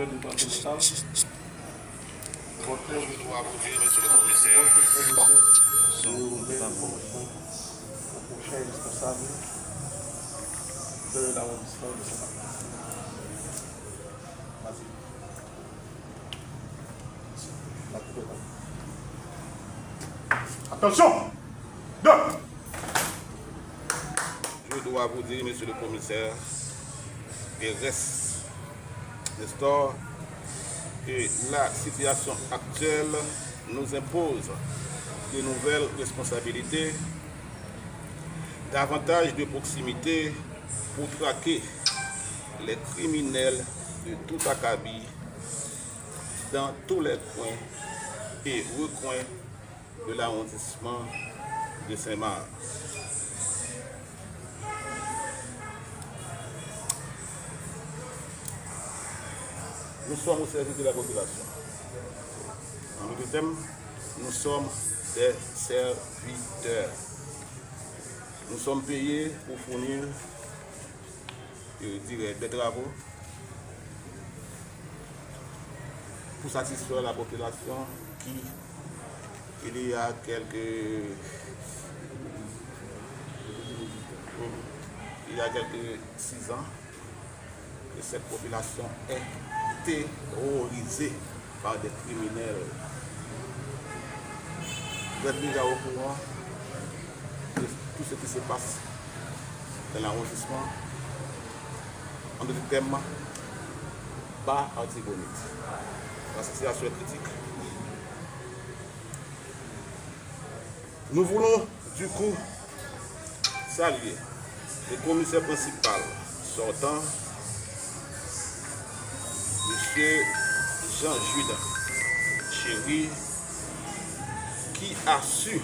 procureur départemental. Votre au prochain responsable de l'arrondissement de Saint-Martin. Vas-y. Attention! Deux! Je dois vous dire, monsieur le commissaire, Nestor, que la situation actuelle nous impose de nouvelles responsabilités, davantage de proximité pour traquer les criminels de tout acabit dans tous les coins et recoins de l'arrondissement de Saint-Marc. Nous sommes au service de la population. En d'autres termes, nous sommes des serviteurs. Nous sommes payés pour fournir des travaux pour satisfaire la population qui, il y a quelques 6 ans, que cette population est terrorisée par des criminels. Vous êtes déjà au courant de tout ce qui se passe dans l'arrondissement. En d'autres termes, bas Artibonite. La situation est critique. Nous voulons du coup saluer le commissaire principal sortant, M. Jean-Jude Chéri, qui a su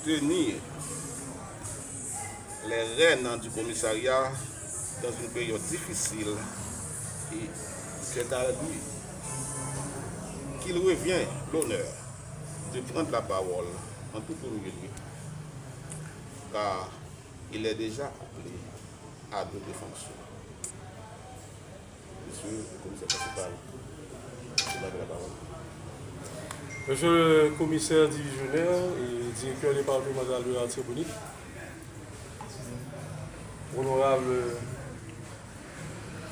tenir les rênes du commissariat dans une période difficile, et c'est à lui qu'il revient l'honneur de prendre la parole en tout premier lieu, car il est déjà appelé à d'autres fonctions. Monsieur le commissaire principal, vous avez la parole. Monsieur le commissaire divisionnaire et directeur départemental de l'Artibonite, honorable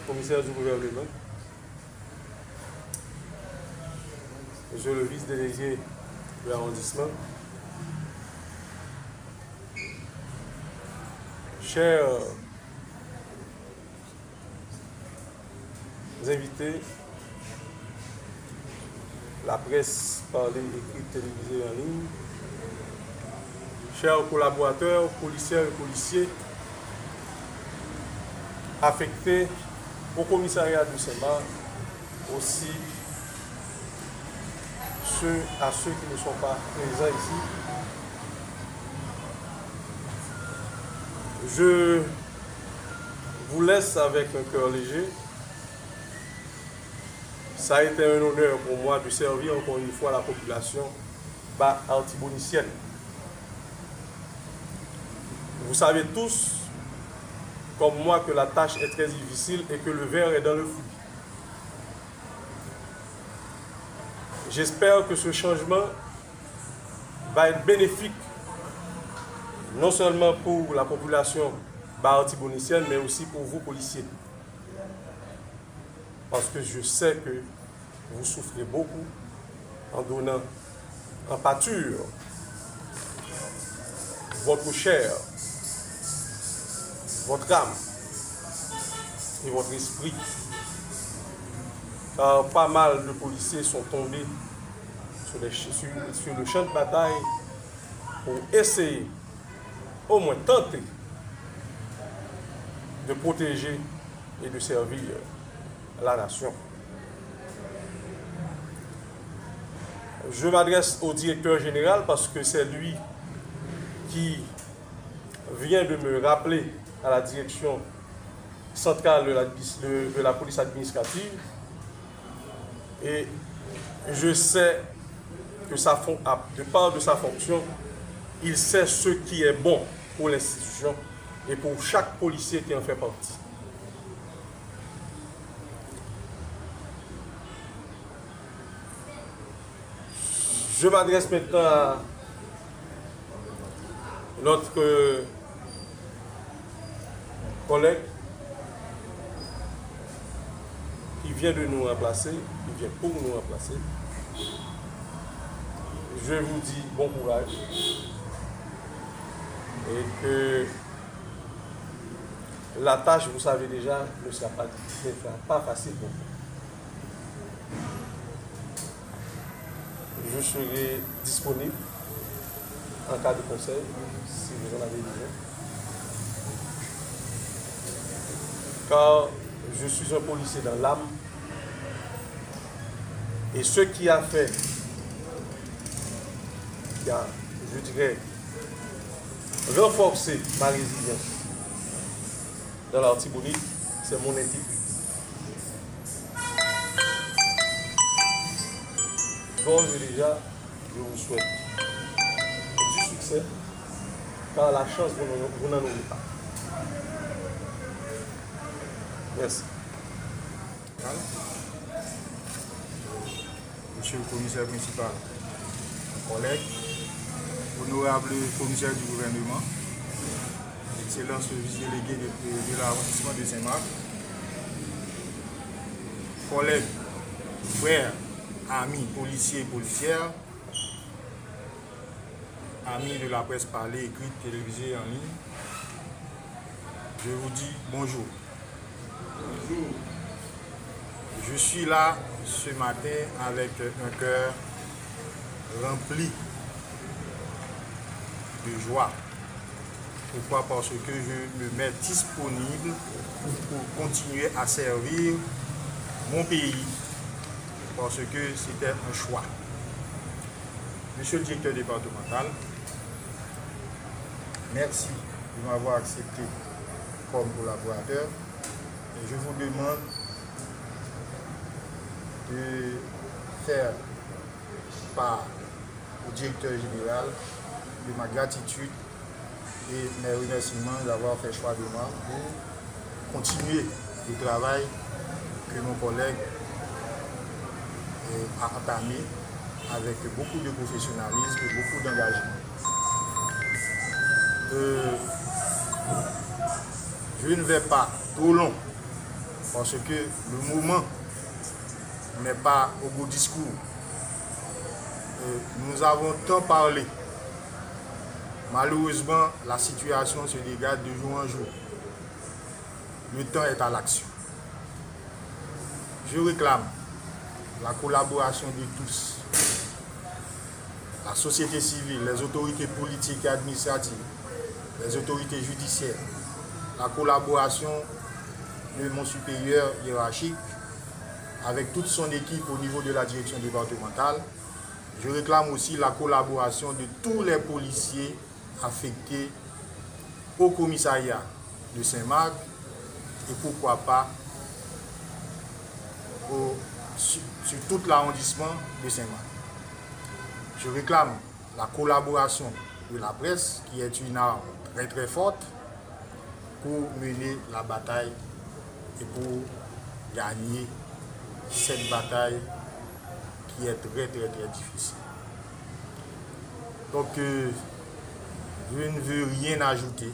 commissaire du gouvernement, monsieur le vice-délégué de l'arrondissement, chers invités, la presse parlée, écrite, télévisée en ligne, chers collaborateurs, policières et policiers affectés au commissariat de Saint-Marc, aussi à ceux qui ne sont pas présents ici. Je vous laisse avec un cœur léger. Ça a été un honneur pour moi de servir encore une fois la population bas-artibonitienne. Vous savez tous, comme moi, que la tâche est très difficile et que le verre est dans le flux. J'espère que ce changement va être bénéfique, non seulement pour la population bas-artibonitienne, mais aussi pour vous, policiers. Parce que je sais que vous souffrez beaucoup en donnant en pâture votre chair, votre âme et votre esprit. Car pas mal de policiers sont tombés sur le champ de bataille pour essayer, au moins tenter, de protéger et de servir la nation. Je m'adresse au directeur général parce que c'est lui qui vient de me rappeler à la direction centrale de la police administrative, et je sais que de part de sa fonction, il sait ce qui est bon pour l'institution et pour chaque policier qui en fait partie. Je m'adresse maintenant à notre collègue qui vient de nous remplacer, qui vient pour nous remplacer. Je vous dis bon courage et que la tâche, vous savez déjà, ne sera pas facile pour vous. Je serai disponible en cas de conseil, si vous en avez besoin. Car je suis un policier dans l'âme. Et ce qui a fait, je dirais, renforcer ma résilience dans l'Artibonite, c'est mon intégrité. Bon, déjà, je vous souhaite du succès, car la chance, vous n'en aurez pas. Merci. Monsieur le commissaire principal, collègue, honorable commissaire du gouvernement, excellence vice-délégué de l'arrondissement de Saint-Marc, collègues, frères, amis policiers et policières, amis de la presse parlée, écrite, télévisée, en ligne, je vous dis bonjour. Bonjour. Je suis là ce matin avec un cœur rempli de joie. Pourquoi? Parce que je me mets disponible pour continuer à servir mon pays, parce que c'était un choix. Monsieur le directeur départemental, merci de m'avoir accepté comme collaborateur et je vous demande de faire part au directeur général de ma gratitude et mes remerciements d'avoir fait choix de moi pour continuer le travail que mon collègue a entamé avec beaucoup de professionnalisme et beaucoup d'engagement. Je ne vais pas trop long parce que le moment n'est pas au beau discours. Nous avons tant parlé. Malheureusement, la situation se dégrade de jour en jour. Le temps est à l'action. Je réclame la collaboration de tous, la société civile, les autorités politiques et administratives, les autorités judiciaires, la collaboration de mon supérieur hiérarchique avec toute son équipe au niveau de la direction départementale. Je réclame aussi la collaboration de tous les policiers affectés au commissariat de Saint-Marc et pourquoi pas sur tout l'arrondissement de Saint-Marc. Je réclame la collaboration de la presse qui est une arme très très forte pour mener la bataille et pour gagner cette bataille qui est très très très difficile. Donc je ne veux rien ajouter.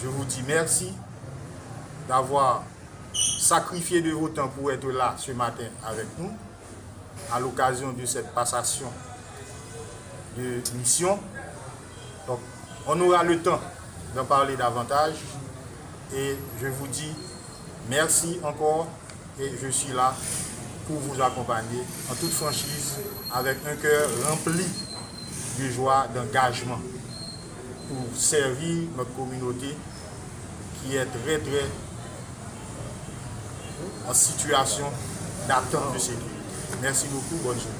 Je vous dis merci d'avoir sacrifié de votre temps pour être là ce matin avec nous à l'occasion de cette passation de mission. Donc on aura le temps d'en parler davantage et je vous dis merci encore et je suis là pour vous accompagner en toute franchise avec un cœur rempli de joie, d'engagement pour servir notre communauté qui est très très en situation d'attente de sécurité. Merci beaucoup, bonne journée.